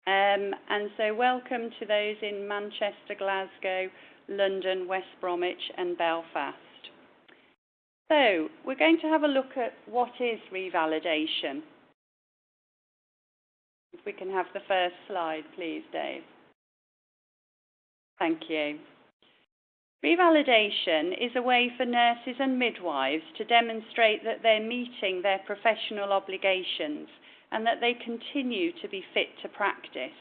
And so welcome to those in Manchester, Glasgow, London, West Bromwich and Belfast. So we're going to have a look at what is revalidation. If we can have the first slide, please, Dave. Thank you. Revalidation is a way for nurses and midwives to demonstrate that they're meeting their professional obligations and that they continue to be fit to practice.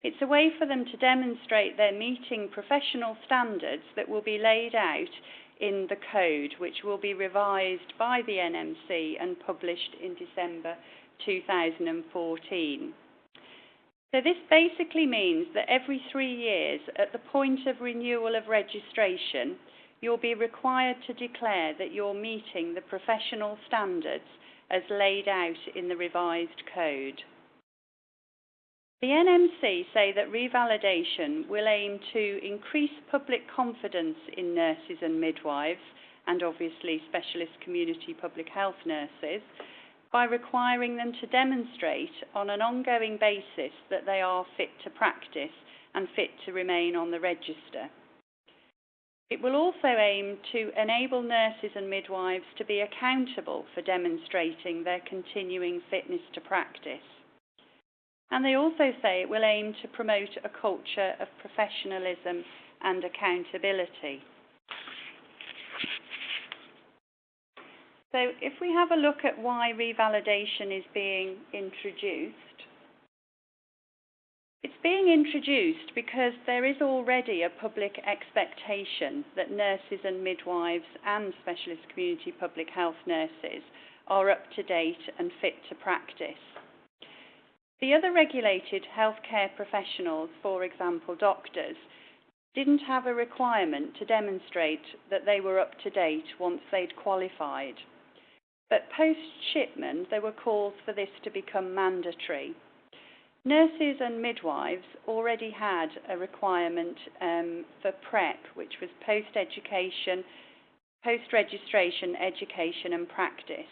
It's a way for them to demonstrate they're meeting professional standards that will be laid out in the code, which will be revised by the NMC and published in December 2014. So this basically means that every 3 years, at the point of renewal of registration, you'll be required to declare that you're meeting the professional standards as laid out in the revised code. The NMC say that revalidation will aim to increase public confidence in nurses and midwives, and obviously specialist community public health nurses, by requiring them to demonstrate on an ongoing basis that they are fit to practice and fit to remain on the register. It will also aim to enable nurses and midwives to be accountable for demonstrating their continuing fitness to practice. And they also say it will aim to promote a culture of professionalism and accountability. So if we have a look at why revalidation is being introduced, it's being introduced because there is already a public expectation that nurses and midwives and specialist community public health nurses are up to date and fit to practice. The other regulated healthcare professionals, for example doctors, didn't have a requirement to demonstrate that they were up to date once they'd qualified. But post-shipment, there were calls for this to become mandatory. Nurses and midwives already had a requirement for PrEP, which was post-registration education and practice.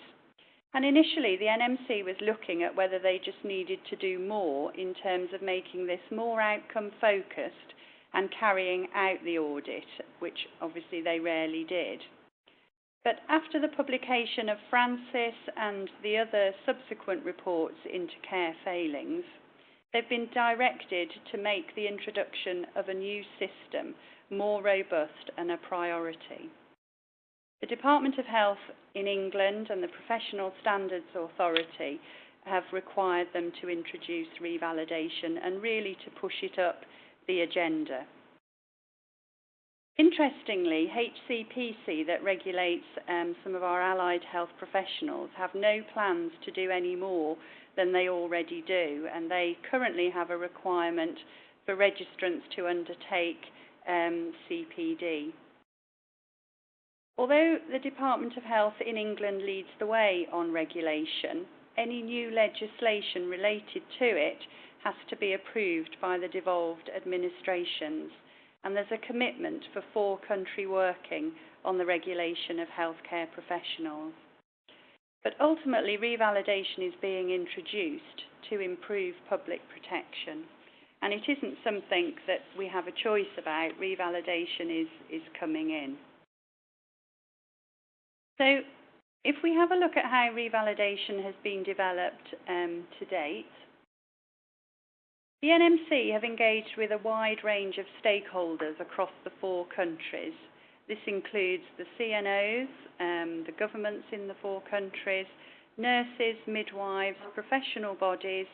And initially, the NMC was looking at whether they just needed to do more in terms of making this more outcome-focused and carrying out the audit, which obviously they rarely did. But after the publication of Francis and the other subsequent reports into care failings, they've been directed to make the introduction of a new system more robust and a priority. The Department of Health in England and the Professional Standards Authority have required them to introduce revalidation and really to push it up the agenda. Interestingly, HCPC, that regulates some of our allied health professionals, have no plans to do any more than they already do, and they currently have a requirement for registrants to undertake CPD. Although the Department of Health in England leads the way on regulation, any new legislation related to it has to be approved by the devolved administrations. And there's a commitment for 4 countries working on the regulation of healthcare professionals. But ultimately, revalidation is being introduced to improve public protection. And it isn't something that we have a choice about. Revalidation is coming in. So if we have a look at how revalidation has been developed to date, the NMC have engaged with a wide range of stakeholders across the 4 countries. This includes the CNOs, the governments in the 4 countries, nurses, midwives, professional bodies,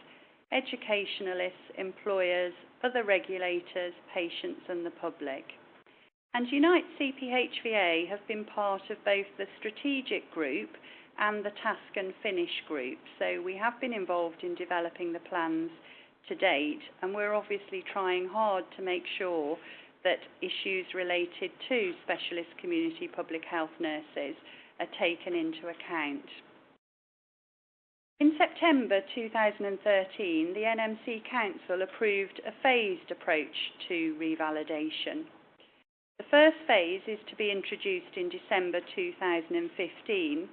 educationalists, employers, other regulators, patients and the public. And Unite CPHVA have been part of both the strategic group and the task and finish group. So we have been involved in developing the plans to date, and we're obviously trying hard to make sure that issues related to specialist community public health nurses are taken into account. In September 2013, the NMC Council approved a phased approach to revalidation. The first phase is to be introduced in December 2015,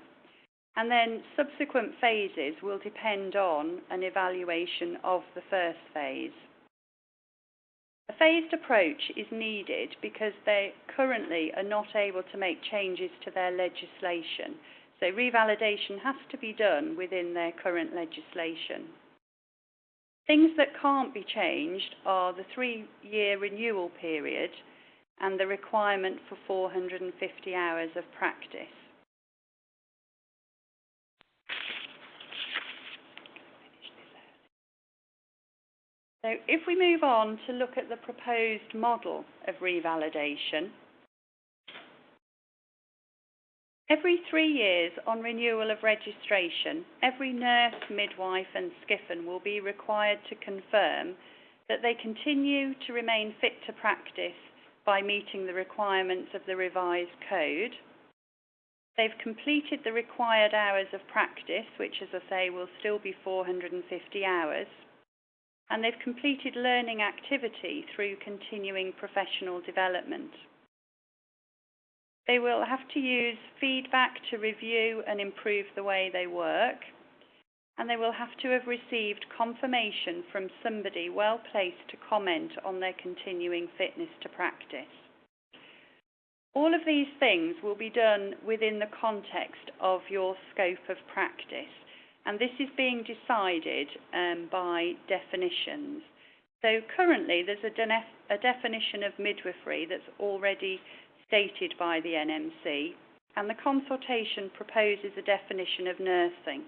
And then subsequent phases will depend on an evaluation of the first phase. A phased approach is needed because they currently are not able to make changes to their legislation. So revalidation has to be done within their current legislation. Things that can't be changed are the 3-year renewal period and the requirement for 450 hours of practice. So if we move on to look at the proposed model of revalidation, every 3 years on renewal of registration, every nurse, midwife and skiffen will be required to confirm that they continue to remain fit to practice by meeting the requirements of the revised code. They've completed the required hours of practice, which, as I say, will still be 450 hours. And they've completed learning activity through continuing professional development. They will have to use feedback to review and improve the way they work, and they will have to have received confirmation from somebody well placed to comment on their continuing fitness to practice. All of these things will be done within the context of your scope of practice. And this is being decided by definitions. So currently there's a definition of midwifery that's already stated by the NMC, and the consultation proposes a definition of nursing.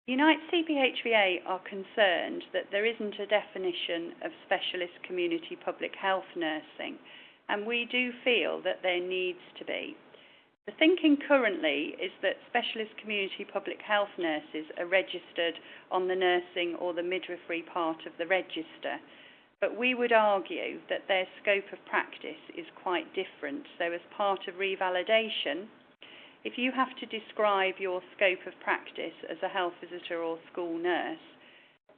Unite CPHVA are concerned that there isn't a definition of specialist community public health nursing, and we do feel that there needs to be. The thinking currently is that specialist community public health nurses are registered on the nursing or the midwifery part of the register, but we would argue that their scope of practice is quite different. So as part of revalidation, if you have to describe your scope of practice as a health visitor or school nurse,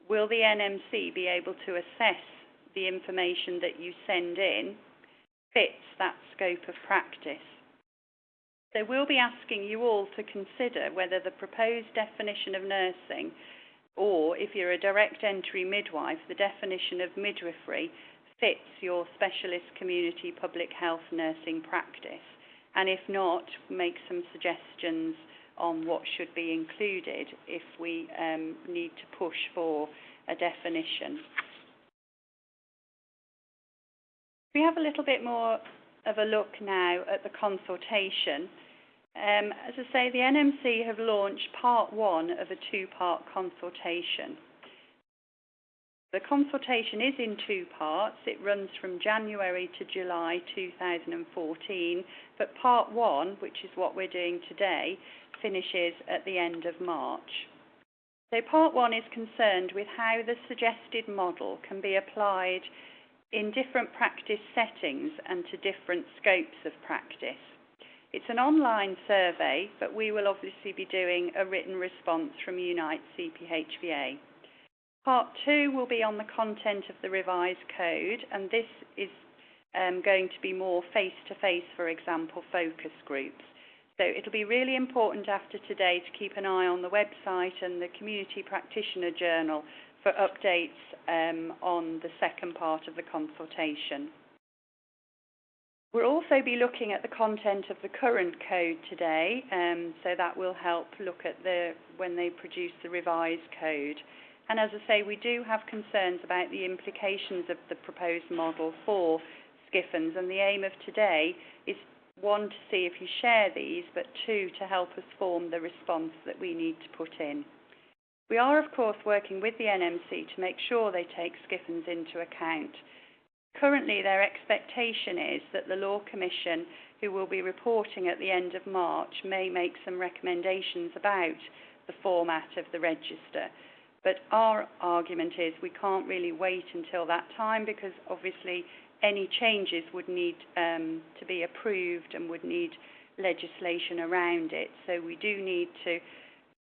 will the NMC be able to assess the information that you send in fits that scope of practice? So we'll be asking you all to consider whether the proposed definition of nursing, or if you're a direct entry midwife, the definition of midwifery fits your specialist community public health nursing practice. And if not, make some suggestions on what should be included if we need to push for a definition. We have a little bit more of a look now at the consultation. As I say, the NMC have launched part 1 of a 2-part consultation. The consultation is in 2 parts. It runs from January to July 2014, but part 1, which is what we're doing today, finishes at the end of March. So part 1 is concerned with how the suggested model can be applied in different practice settings and to different scopes of practice. It's an online survey, but we will obviously be doing a written response from Unite CPHVA. Part 2 will be on the content of the revised code, and this is going to be more face-to-face, for example, focus groups. So it'll be really important after today to keep an eye on the website and the Community Practitioner Journal for updates on the second part of the consultation. We'll also be looking at the content of the current code today, so that will help look at when they produce the revised code. And as I say, we do have concerns about the implications of the proposed model for skiffens, and the aim of today is 1, to see if you share these, but 2, to help us form the response that we need to put in. We are, of course, working with the NMC to make sure they take skiffens into account. Currently, their expectation is that the Law Commission, who will be reporting at the end of March, may make some recommendations about the format of the register. But our argument is we can't really wait until that time, because obviously any changes would need to be approved and would need legislation around it. So we do need to,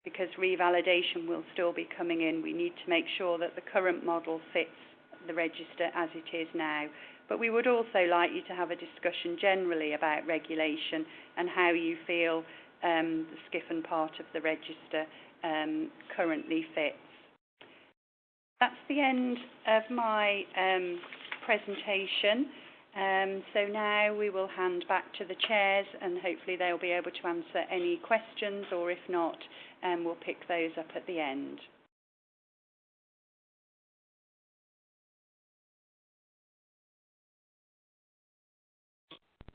because revalidation will still be coming in, we need to make sure that the current model fits the register as it is now. But we would also like you to have a discussion generally about regulation and how you feel the Skiffen part of the register currently fits. That's the end of my presentation. So now we will hand back to the chairs, and hopefully they'll be able to answer any questions, or if not, we'll pick those up at the end.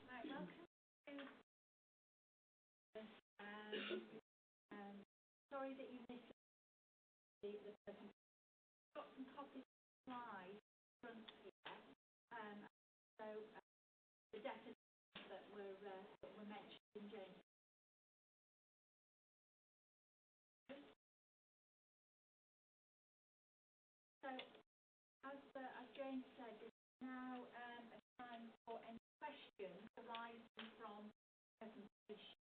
Right, welcome to sorry that you missed the presentation. Got some copies of slides from here. So the definitions that were mentioned in James. So as James said, there's now a time for any questions arising from the presentation.